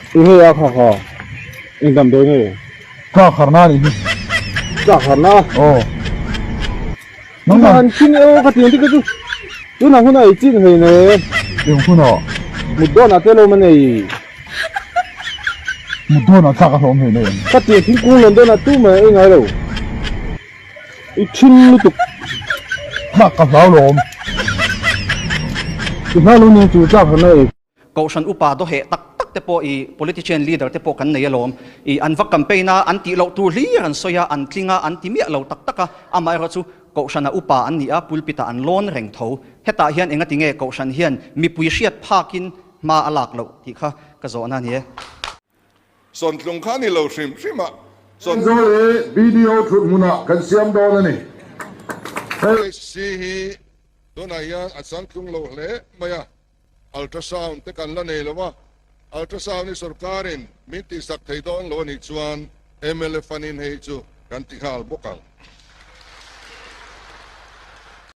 Ini ya kha indam doi ne ka kharna ni cha kharna oh nang an chin eo ka tin ti ka tu na huna I chin he ne yung kuno muddo na te lo man nei mudho na ka rom he ne ka tin thi ku lon do na tu ma e ngai lo I chin lu tu ka lao rom tu na lu ni chu cha kharna e cậu sân upa đó hệ tắc tắc te po I politician leader te po kan nei alom I an vak campaign na an ti lo tur li an soya an tlinga an ti mi lo tak taka amai ra chu cậu sân na upa an nia pulpita an lon reng tho heta hian enga tinge cậu sân hian mi pui hriat phakin ma alak lo ti kha ka zo na ni son tlung kha ni lo shrim shima son zo e video thut muna kan siam do na ni si hi don aya asan tlung lo le maya ultrasound te kan la nei lova ultrasound ni sarkarin min ti sak thei don lo ni chuan MLF fanin hei chu kan ti hal bokal